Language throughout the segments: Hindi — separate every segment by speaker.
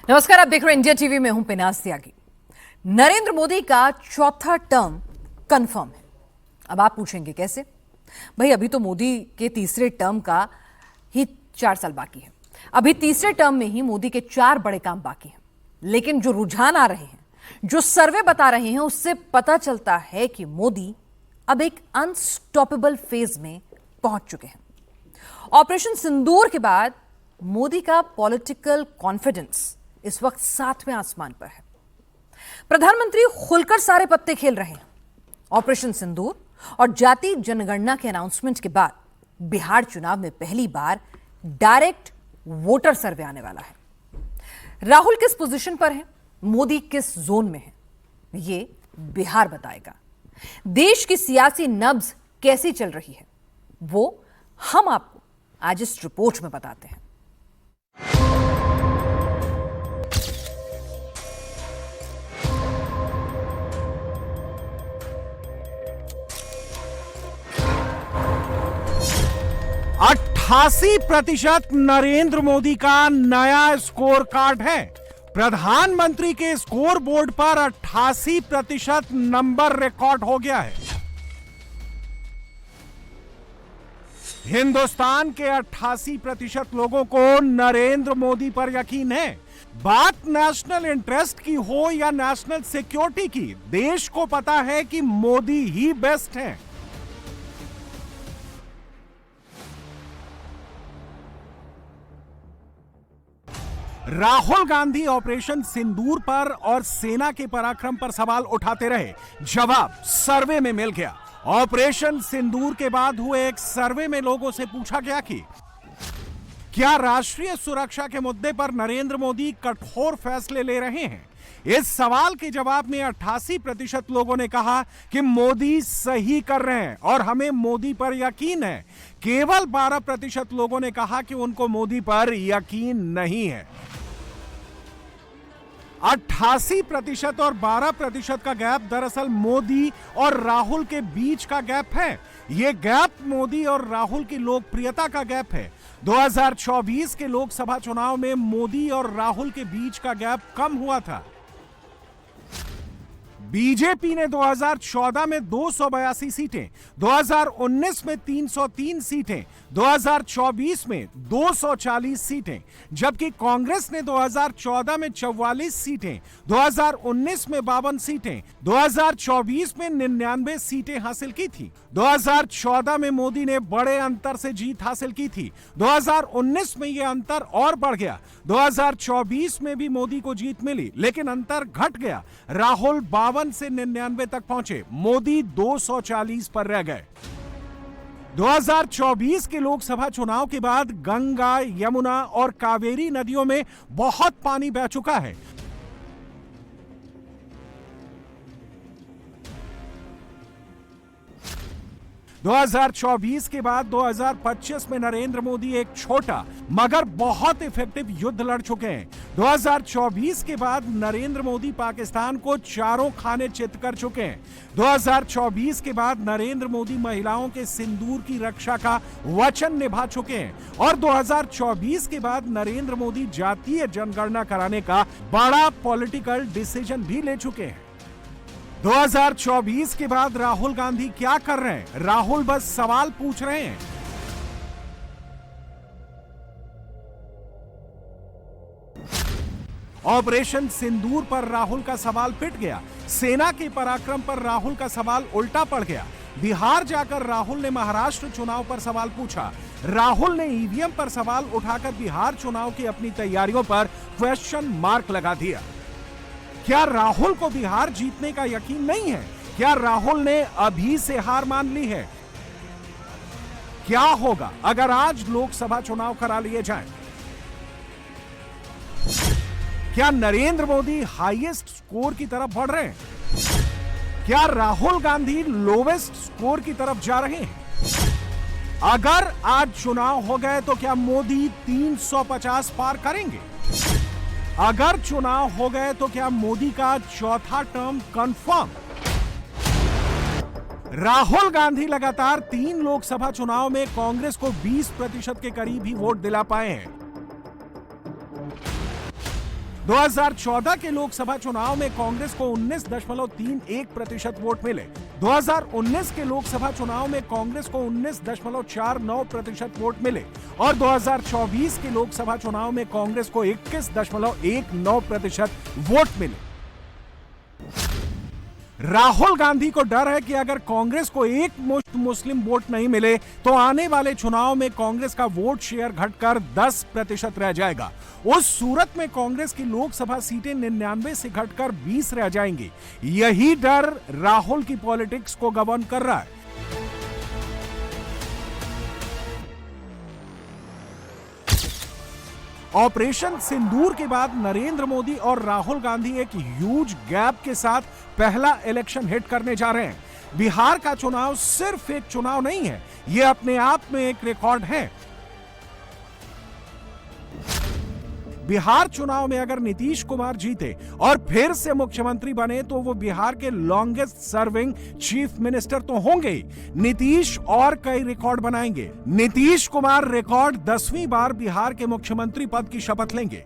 Speaker 1: नमस्कार, आप देख रहे हैं इंडिया टीवी में हूं पिनास त्यागी। नरेंद्र मोदी का चौथा टर्म कंफर्म है। अब आप पूछेंगे कैसे? भाई अभी तो मोदी के तीसरे टर्म का ही 4 साल बाकी है। अभी तीसरे टर्म में ही मोदी के 4 बड़े काम बाकी हैं। लेकिन जो रुझान आ रहे हैं, जो सर्वे बता रहे हैं, उससे पता चलता है कि मोदी अब एक अनस्टॉपेबल फेज में पहुंच चुके हैं। ऑपरेशन सिंदूर के बाद मोदी का पॉलिटिकल कॉन्फिडेंस इस वक्त 7वें आसमान पर है। प्रधानमंत्री खुलकर सारे पत्ते खेल रहे हैं। ऑपरेशन सिंदूर और जाति जनगणना के अनाउंसमेंट के बाद बिहार चुनाव में पहली बार डायरेक्ट वोटर सर्वे आने वाला है। राहुल किस पोजीशन पर है, मोदी किस जोन में है, ये बिहार बताएगा। देश की सियासी नब्ज कैसी चल रही है, वो हम आपको आज इस रिपोर्ट में बताते हैं।
Speaker 2: अट्ठासी % नरेंद्र मोदी का नया स्कोर कार्ड है। प्रधानमंत्री के स्कोर बोर्ड पर 88% नंबर रिकॉर्ड हो गया है। हिंदुस्तान के 88% लोगों को नरेंद्र मोदी पर यकीन है। बात नेशनल इंटरेस्ट की हो या नेशनल सिक्योरिटी की, देश को पता है कि मोदी ही बेस्ट हैं। राहुल गांधी ऑपरेशन सिंदूर पर और सेना के पराक्रम पर सवाल उठाते रहे। जवाब सर्वे में मिल गया। ऑपरेशन सिंदूर के बाद हुए एक सर्वे में लोगों से पूछा गया कि क्या राष्ट्रीय सुरक्षा के मुद्दे पर नरेंद्र मोदी कठोर फैसले ले रहे हैं। इस सवाल के जवाब में 88% लोगों ने कहा कि मोदी सही कर रहे हैं और हमें मोदी पर यकीन है। केवल 12% लोगों ने कहा कि उनको मोदी पर यकीन नहीं है। 88% और 12% का गैप दरअसल मोदी और राहुल के बीच का गैप है। यह गैप मोदी और राहुल की लोकप्रियता का गैप है। 2024 के लोकसभा चुनाव में मोदी और राहुल के बीच का गैप कम हुआ था। बीजेपी ने 2014 में 282 सीटें, 2019 में 303 सीटें, 2024 में 240 सीटें, जबकि कांग्रेस ने 2014 में 44 सीटें, 2019 में 52 सीटें, 2024 में 99 सीटें हासिल की थी। 2014 में मोदी ने बड़े अंतर से जीत हासिल की थी। 2019 में यह अंतर और बढ़ गया। 2024 में भी मोदी को जीत मिली, लेकिन अंतर घट गया। राहुल 52 से 99 तक पहुंचे, मोदी 240 पर रह गए। 2024 के लोकसभा चुनाव के बाद गंगा, यमुना और कावेरी नदियों में बहुत पानी बह चुका है। दो 2024 के बाद 2025 में नरेंद्र मोदी एक छोटा मगर बहुत इफेक्टिव युद्ध लड़ चुके हैं। 2024 के बाद नरेंद्र मोदी पाकिस्तान को चारों खाने चित कर चुके हैं। 2024 के बाद नरेंद्र मोदी महिलाओं के सिंदूर की रक्षा का वचन निभा चुके हैं और 2024 के बाद नरेंद्र मोदी जातीय जनगणना कराने का बड़ा पॉलिटिकल डिसीजन भी ले चुके हैं। 2024 के बाद राहुल गांधी क्या कर रहे हैं? राहुल बस सवाल पूछ रहे हैं। ऑपरेशन सिंदूर पर राहुल का सवाल पिट गया। सेना के पराक्रम पर राहुल का सवाल उल्टा पड़ गया। बिहार जाकर राहुल ने महाराष्ट्र चुनाव पर सवाल पूछा। राहुल ने ईवीएम पर सवाल उठाकर बिहार चुनाव की अपनी तैयारियों पर क्वेश्चन मार्क लगा दिया। क्या राहुल को बिहार जीतने का यकीन नहीं है? क्या राहुल ने अभी से हार मान ली है? क्या होगा अगर आज लोकसभा चुनाव करा लिए जाएं? क्या नरेंद्र मोदी हाईएस्ट स्कोर की तरफ बढ़ रहे हैं? क्या राहुल गांधी लोवेस्ट स्कोर की तरफ जा रहे हैं? अगर आज चुनाव हो गए तो क्या मोदी 350 पार करेंगे? अगर चुनाव हो गए तो क्या मोदी का चौथा टर्म कंफर्म? राहुल गांधी लगातार 3 लोकसभा चुनाव में कांग्रेस को 20% के करीब ही वोट दिला पाए हैं। 2014 के लोकसभा चुनाव में कांग्रेस को 19.31% वोट मिले। 2019 के लोकसभा चुनाव में कांग्रेस को 19.49% वोट मिले और 2024 के लोकसभा चुनाव में कांग्रेस को 21.19% वोट मिले। राहुल गांधी को डर है कि अगर कांग्रेस को एक मुश्त मुस्लिम वोट नहीं मिले तो आने वाले चुनाव में कांग्रेस का वोट शेयर घटकर 10% रह जाएगा। उस सूरत में कांग्रेस की लोकसभा सीटें 99 से घटकर 20 रह जाएंगी। यही डर राहुल की पॉलिटिक्स को गवर्न कर रहा है। ऑपरेशन सिंदूर के बाद नरेंद्र मोदी और राहुल गांधी एक ह्यूज गैप के साथ पहला इलेक्शन हिट करने जा रहे हैं। बिहार का चुनाव सिर्फ एक चुनाव नहीं है, यह अपने आप में एक रिकॉर्ड है। बिहार चुनाव में अगर नीतीश कुमार जीते और फिर से मुख्यमंत्री बने तो वो बिहार के लॉन्गेस्ट सर्विंग चीफ मिनिस्टर तो होंगे ही, नीतीश और कई रिकॉर्ड बनाएंगे। नीतीश कुमार रिकॉर्ड 10वीं बार बिहार के मुख्यमंत्री पद की शपथ लेंगे।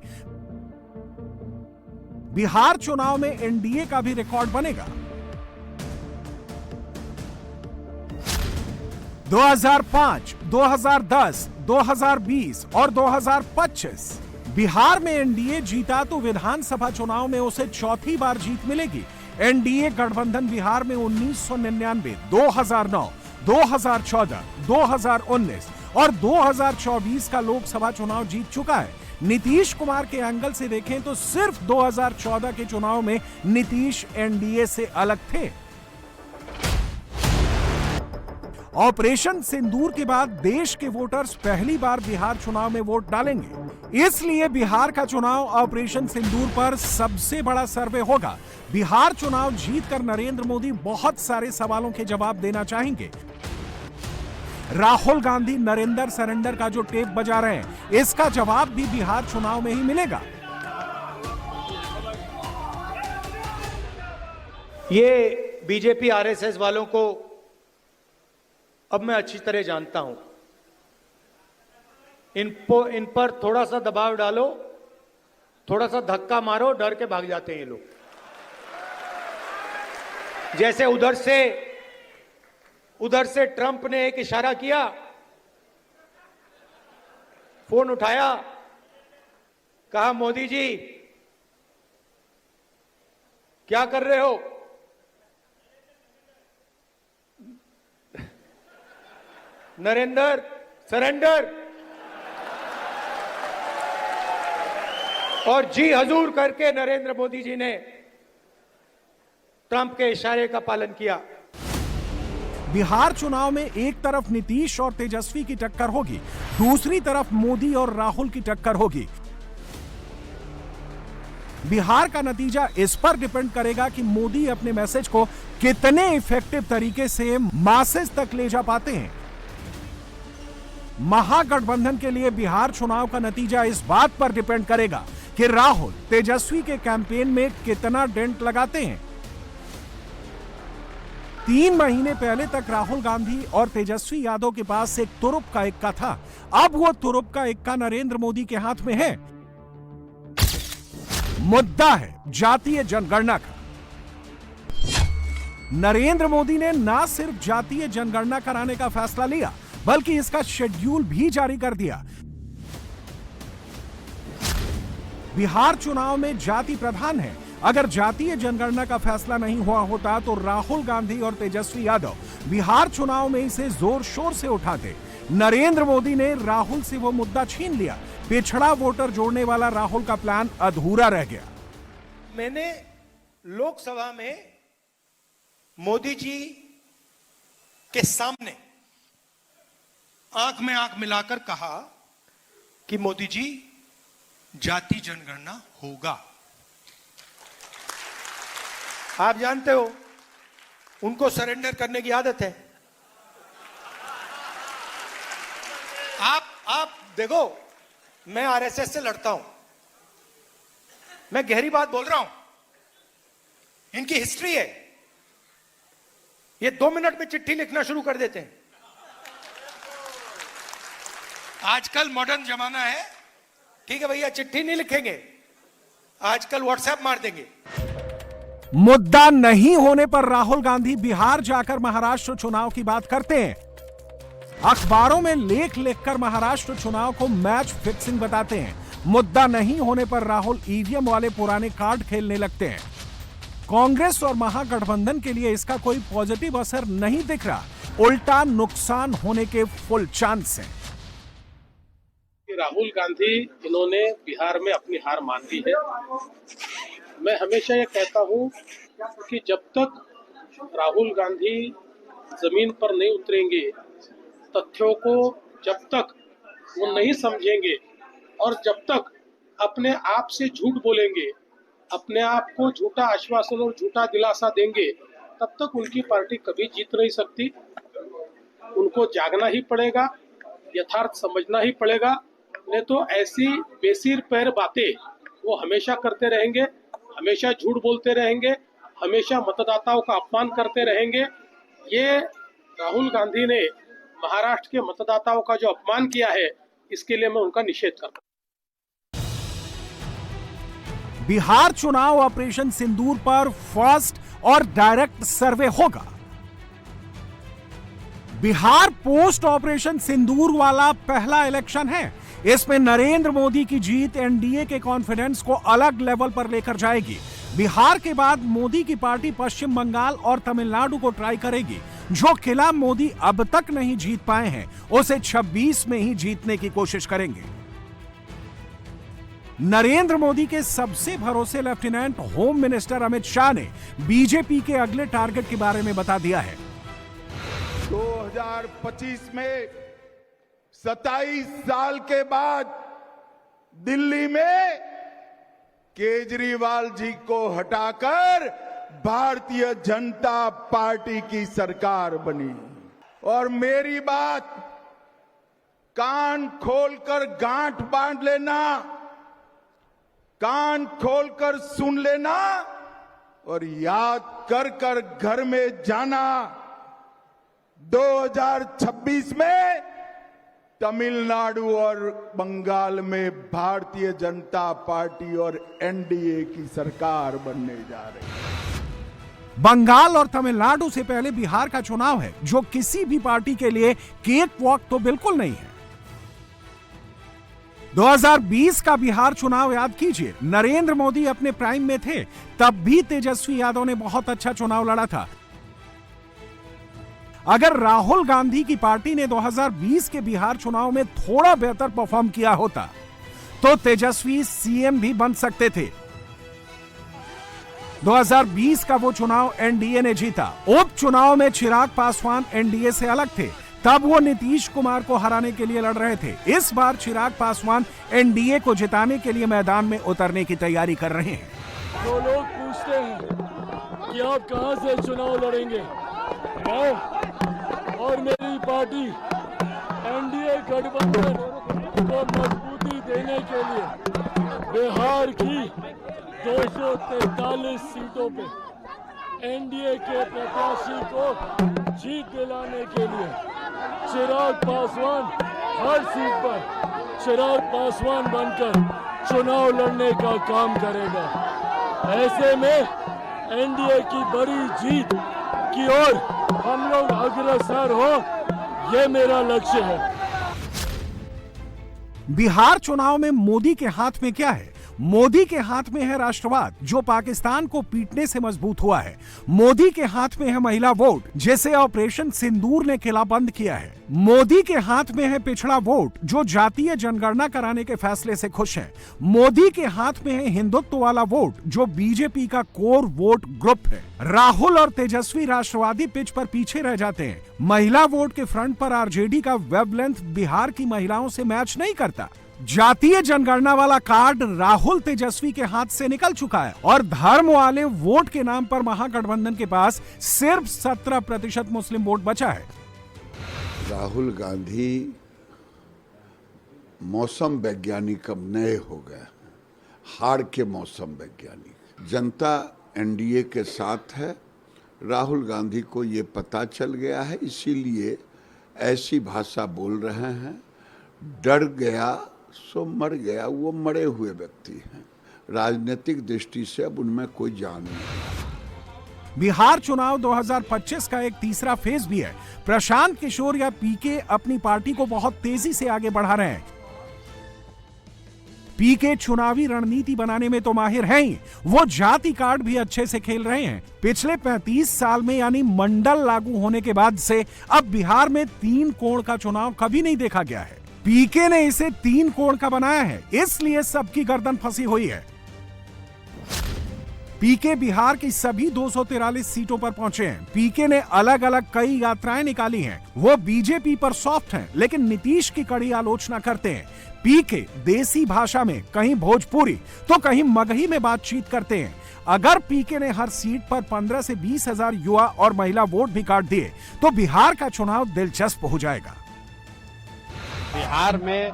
Speaker 2: बिहार चुनाव में एनडीए का भी रिकॉर्ड बनेगा। 2005, 2010, 2020 और 2025 बिहार में एनडीए जीता तो विधानसभा चुनाव में उसे चौथी बार जीत मिलेगी। एनडीए गठबंधन बिहार में 1999, 2009, 2014, 2019 और 2024 का लोकसभा चुनाव जीत चुका है। नीतीश कुमार के एंगल से देखें तो सिर्फ 2014 के चुनाव में नीतीश एनडीए से अलग थे। ऑपरेशन सिंदूर के बाद देश के वोटर्स पहली बार बिहार चुनाव में वोट डालेंगे। इसलिए बिहार का चुनाव ऑपरेशन सिंदूर पर सबसे बड़ा सर्वे होगा। बिहार चुनाव जीतकर नरेंद्र मोदी बहुत सारे सवालों के जवाब देना चाहेंगे। राहुल गांधी नरेंद्र सरेंडर का जो टेप बजा रहे हैं, इसका जवाब भी बिहार चुनाव में ही मिलेगा।
Speaker 3: ये बीजेपी आरएसएस वालों को अब मैं अच्छी तरह जानता हूं। इन पर थोड़ा सा दबाव डालो, थोड़ा सा धक्का मारो, डर के भाग जाते हैं ये लोग। जैसे उधर से ट्रंप ने एक इशारा किया, फोन उठाया, कहा मोदी जी क्या कर रहे हो? नरेंद्र सरेंडर, और जी हजूर करके नरेंद्र मोदी जी ने ट्रंप के इशारे का पालन किया।
Speaker 2: बिहार चुनाव में एक तरफ नीतीश और तेजस्वी की टक्कर होगी, दूसरी तरफ मोदी और राहुल की टक्कर होगी। बिहार का नतीजा इस पर डिपेंड करेगा कि मोदी अपने मैसेज को कितने इफेक्टिव तरीके से मासेस तक ले जा पाते हैं। महागठबंधन के लिए बिहार चुनाव का नतीजा इस बात पर डिपेंड करेगा कि राहुल तेजस्वी के कैंपेन में कितना डेंट लगाते हैं। 3 महीने पहले तक राहुल गांधी और तेजस्वी यादव के पास एक तुरुप का इक्का था, अब वो तुरुप का इक्का नरेंद्र मोदी के हाथ में है। मुद्दा है जातीय जनगणना का। नरेंद्र मोदी ने ना सिर्फ जातीय जनगणना कराने का फैसला लिया, बल्कि इसका शेड्यूल भी जारी कर दिया। बिहार चुनाव में जाति प्रधान है। अगर जातीय जनगणना का फैसला नहीं हुआ होता तो राहुल गांधी और तेजस्वी यादव बिहार चुनाव में इसे जोर शोर से उठाते। नरेंद्र मोदी ने राहुल से वो मुद्दा छीन लिया। पिछड़ा वोटर जोड़ने वाला राहुल का प्लान अधूरा रह गया।
Speaker 3: मैंने लोकसभा में मोदी जी के सामने आंख में आंख मिलाकर कहा कि मोदी जी जाति जनगणना होगा। आप जानते हो उनको सरेंडर करने की आदत है। आप देखो, मैं आरएसएस से लड़ता हूं, मैं गहरी बात बोल रहा हूं। इनकी हिस्ट्री है, ये 2 मिनट में चिट्ठी लिखना शुरू कर देते हैं। आजकल मॉडर्न जमाना है, ठीक है भैया चिट्ठी नहीं लिखेंगे, आजकल व्हाट्सएप मार देंगे।
Speaker 2: मुद्दा नहीं होने पर राहुल गांधी बिहार जाकर महाराष्ट्र चुनाव की बात करते हैं। अखबारों में लेख लिखकर महाराष्ट्र चुनाव को मैच फिक्सिंग बताते हैं। मुद्दा नहीं होने पर राहुल ईवीएम वाले पुराने कार्ड खेलने लगते हैं। कांग्रेस और महागठबंधन के लिए इसका कोई पॉजिटिव असर नहीं दिख रहा, उल्टा नुकसान होने के फुल चांस हैं।
Speaker 4: राहुल गांधी इन्होंने बिहार में अपनी हार मान ली है। मैं हमेशा ये कहता हूं कि जब तक राहुल गांधी जमीन पर नहीं उतरेंगे, तथ्यों को जब तक वो नहीं समझेंगे और जब तक अपने आप से झूठ बोलेंगे, अपने आप को झूठा आश्वासन और झूठा दिलासा देंगे, तब तक उनकी पार्टी कभी जीत नहीं सकती। उनको जागना ही पड़ेगा, यथार्थ समझना ही पड़ेगा, नहीं तो ऐसी बेसिर पैर बातें वो हमेशा करते रहेंगे, हमेशा झूठ बोलते रहेंगे, हमेशा मतदाताओं का अपमान करते रहेंगे। ये राहुल गांधी ने महाराष्ट्र के मतदाताओं का जो अपमान किया है, इसके लिए मैं उनका निषेध करता हूं।
Speaker 2: बिहार चुनाव ऑपरेशन सिंदूर पर फर्स्ट और डायरेक्ट सर्वे होगा। बिहार पोस्ट ऑपरेशन सिंदूर वाला पहला इलेक्शन है। इसमें नरेंद्र मोदी की जीत एनडीए के कॉन्फिडेंस को अलग लेवल पर लेकर जाएगी। बिहार के बाद मोदी की पार्टी पश्चिम बंगाल और तमिलनाडु को ट्राई करेगी। जो किला मोदी अब तक नहीं जीत पाए हैं, उसे 26 में ही जीतने की कोशिश करेंगे। नरेंद्र मोदी के सबसे भरोसे lieutenant home minister Amit Shah ने बीजेपी के अगले टारगेट के बारे में बता दिया है।
Speaker 5: 2025 में 27 साल के बाद दिल्ली में केजरीवाल जी को हटाकर भारतीय जनता पार्टी की सरकार बनी। और मेरी बात कान खोलकर गांठ बांध लेना, कान खोलकर सुन लेना और याद कर कर घर में जाना। 2026 में तमिलनाडु और बंगाल में भारतीय जनता पार्टी और एनडीए की सरकार बनने जा रही है।
Speaker 2: बंगाल और तमिलनाडु से पहले बिहार का चुनाव है, जो किसी भी पार्टी के लिए केक वॉक तो बिल्कुल नहीं है। 2020 का बिहार चुनाव याद कीजिए। नरेंद्र मोदी अपने प्राइम में थे, तब भी तेजस्वी यादव ने बहुत अच्छा चुनाव लड़ा था। अगर राहुल गांधी की पार्टी ने 2020 के बिहार चुनाव में थोड़ा बेहतर परफॉर्म किया होता, तो तेजस्वी सीएम भी बन सकते थे। 2020 का वो चुनाव एनडीए ने जीता। उपचुनाव में चिराग पासवान एनडीए से अलग थे, तब वो नीतीश कुमार को हराने के लिए लड़ रहे थे। इस बार चिराग पासवान एनडीए को जिताने के लिए मैदान में उतरने की तैयारी कर रहे हैं।
Speaker 6: जो लोग पूछते हैं कि आप कहां से चुनाव लड़ेंगे, मैं और मेरी पार्टी एनडीए गठबंधन को मजबूती देने के लिए बिहार की 243 सीटों पे एनडीए के प्रत्याशी को जीत दिलाने के लिए चिराग पासवान हर सीट पर चिराग पासवान बनकर चुनाव लड़ने का काम करेगा। ऐसे में एनडीए की बड़ी जीत की ओर हम लोग अग्रसर हो, ये मेरा लक्ष्य है।
Speaker 2: बिहार चुनाव में मोदी के हाथ में क्या है? मोदी के हाथ में है राष्ट्रवाद, जो पाकिस्तान को पीटने से मजबूत हुआ है। मोदी के हाथ में है महिला वोट, जिसे ऑपरेशन सिंदूर ने किलाबंद किया है। मोदी के हाथ में है पिछड़ा वोट, जो जातीय जनगणना कराने के फैसले से खुश है। मोदी के हाथ में है हिंदुत्व वाला वोट, जो बीजेपी का कोर वोट ग्रुप है। राहुल और तेजस्वी राष्ट्रवादी पिच पर पीछे रह जाते हैं। महिला वोट के फ्रंट पर आरजेडी का वेवलेंथ बिहार की महिलाओं से मैच नहीं करता। जातीय जनगणना वाला कार्ड राहुल तेजस्वी के हाथ से निकल चुका है और धर्म वाले वोट के नाम पर महागठबंधन के पास सिर्फ 17% मुस्लिम वोट बचा है।
Speaker 7: राहुल गांधी मौसम वैज्ञानिक अब नए हो गए, हार के मौसम वैज्ञानिक। जनता एनडीए के साथ है। राहुल गांधी को ये पता चल गया है, इसीलिए ऐसी भाषा बोल रहे हैं। डर गया सो मर गया, वो मरे हुए व्यक्ति हैं। राजनीतिक दृष्टि से अब उनमें कोई जान नहीं।
Speaker 2: बिहार चुनाव 2025 का एक तीसरा फेज भी है। प्रशांत किशोर या पीके अपनी पार्टी को बहुत तेजी से आगे बढ़ा रहे हैं। पीके चुनावी रणनीति बनाने में तो माहिर हैं ही, वो जाति कार्ड भी अच्छे से खेल रहे हैं। पिछले 35 साल में यानी मंडल लागू होने के बाद से अब बिहार में 3 कोण का चुनाव कभी नहीं देखा गया है। पीके ने इसे 3 कोण का बनाया है, इसलिए सबकी गर्दन फंसी हुई है। पीके बिहार की सभी 243 सीटों पर पहुंचे हैं। पीके ने अलग अलग कई यात्राएं निकाली हैं। वो बीजेपी पर सॉफ्ट हैं, लेकिन नीतीश की कड़ी आलोचना करते हैं। पीके देसी भाषा में कहीं भोजपुरी तो कहीं मगही में बातचीत करते हैं। अगर पीके ने हर सीट पर 15 से 20 हजार युवा और महिला वोट भी काट दिए तो बिहार का चुनाव दिलचस्प हो जाएगा।
Speaker 8: बिहार में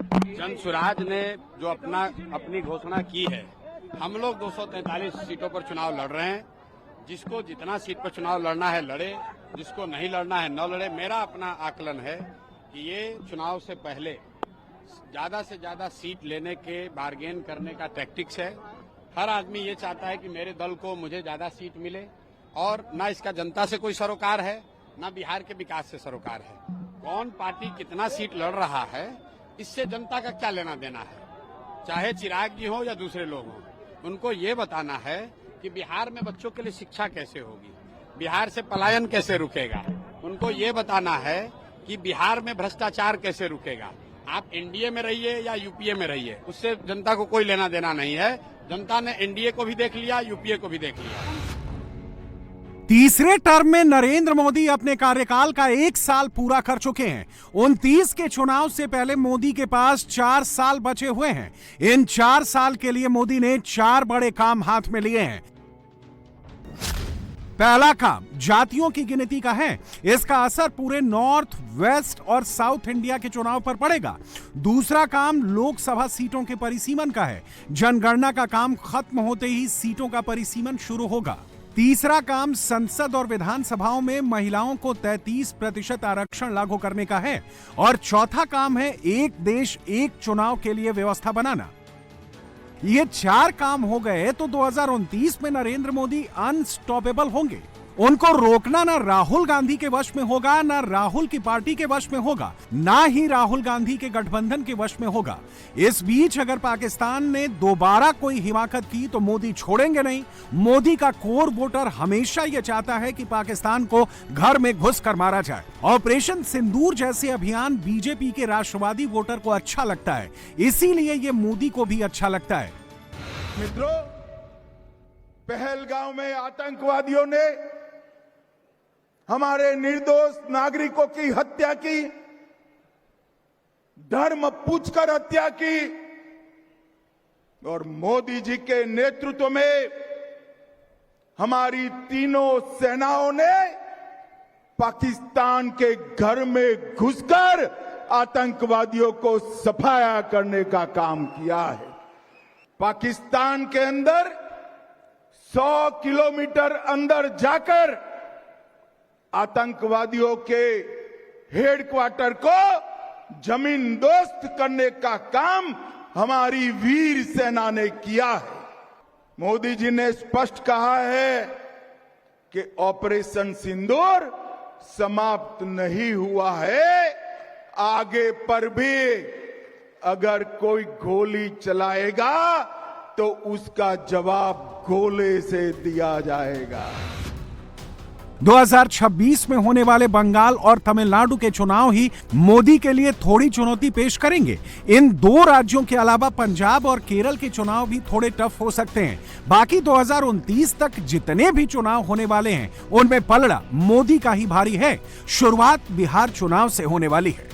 Speaker 8: जन स्वराज ने जो अपनी घोषणा की है, हम लोग 243 सीटों पर चुनाव लड़ रहे हैं। जिसको जितना सीट पर चुनाव लड़ना है लड़े, जिसको नहीं लड़ना है न लड़े। मेरा अपना आकलन है कि ये चुनाव से पहले ज्यादा से ज्यादा सीट लेने के बार्गेन करने का टैक्टिक्स है। हर आदमी ये चाहता है कि मेरे दल को मुझे ज्यादा सीट मिले, और ना इसका जनता से कोई सरोकार है, ना बिहार के विकास से सरोकार है। कौन पार्टी कितना सीट लड़ रहा है, इससे जनता का क्या लेना देना है। चाहे चिराग जी हो या दूसरे लोग हों, उनको ये बताना है कि बिहार में बच्चों के लिए शिक्षा कैसे होगी, बिहार से पलायन कैसे रुकेगा। उनको ये बताना है कि बिहार में भ्रष्टाचार कैसे रुकेगा। आप एनडीए में रहिए या यूपीए में रहिए, उससे जनता को कोई लेना देना नहीं है। जनता ने एनडीए को भी देख लिया, यूपीए को भी देख लिया।
Speaker 2: तीसरे टर्म में नरेंद्र मोदी अपने कार्यकाल का 1 साल पूरा कर चुके हैं। 29 के चुनाव से पहले मोदी के पास 4 साल बचे हुए हैं। इन 4 साल के लिए मोदी ने 4 बड़े काम हाथ में लिए हैं। पहला काम जातियों की गिनती का है। इसका असर पूरे नॉर्थ, वेस्ट और साउथ इंडिया के चुनाव पर पड़ेगा। दूसरा काम लोकसभा सीटों के परिसीमन का है। जनगणना का काम खत्म होते ही सीटों का परिसीमन शुरू होगा। तीसरा काम संसद और विधानसभाओं में महिलाओं को 33% आरक्षण लागू करने का है। और चौथा काम है एक देश एक चुनाव के लिए व्यवस्था बनाना। ये 4 काम हो गए तो 2029 में नरेंद्र मोदी अनस्टॉपेबल होंगे। उनको रोकना ना राहुल गांधी के वश में होगा, ना राहुल की पार्टी के वश में होगा, ना ही राहुल गांधी के गठबंधन के वश में होगा। इस बीच अगर पाकिस्तान ने दोबारा कोई हिमाकत की तो मोदी छोड़ेंगे नहीं। मोदी का कोर वोटर हमेशा यह चाहता है कि पाकिस्तान को घर में घुस कर मारा जाए। ऑपरेशन सिंदूर जैसे अभियान बीजेपी के राष्ट्रवादी वोटर को अच्छा लगता है, इसीलिए ये मोदी को भी अच्छा लगता है।
Speaker 5: मित्रों, पहलगांव में आतंकवादियों ने हमारे निर्दोष नागरिकों की हत्या की, धर्म पूछकर हत्या की, और मोदी जी के नेतृत्व में हमारी तीनों सेनाओं ने पाकिस्तान के घर में घुसकर आतंकवादियों को सफाया करने का काम किया है। पाकिस्तान के अंदर 100 किलोमीटर अंदर जाकर आतंकवादियों के हेडक्वार्टर को जमींदोस्त करने का काम हमारी वीर सेना ने किया है। मोदी जी ने स्पष्ट कहा है कि ऑपरेशन सिंदूर समाप्त नहीं हुआ है। आगे पर भी अगर कोई गोली चलाएगा तो उसका जवाब गोले से दिया जाएगा।
Speaker 2: 2026 में होने वाले बंगाल और तमिलनाडु के चुनाव ही मोदी के लिए थोड़ी चुनौती पेश करेंगे। इन 2 राज्यों के अलावा पंजाब और केरल के चुनाव भी थोड़े टफ हो सकते हैं। बाकी 2029 तक जितने भी चुनाव होने वाले हैं उनमें पलड़ा मोदी का ही भारी है। शुरुआत बिहार चुनाव से होने वाली है।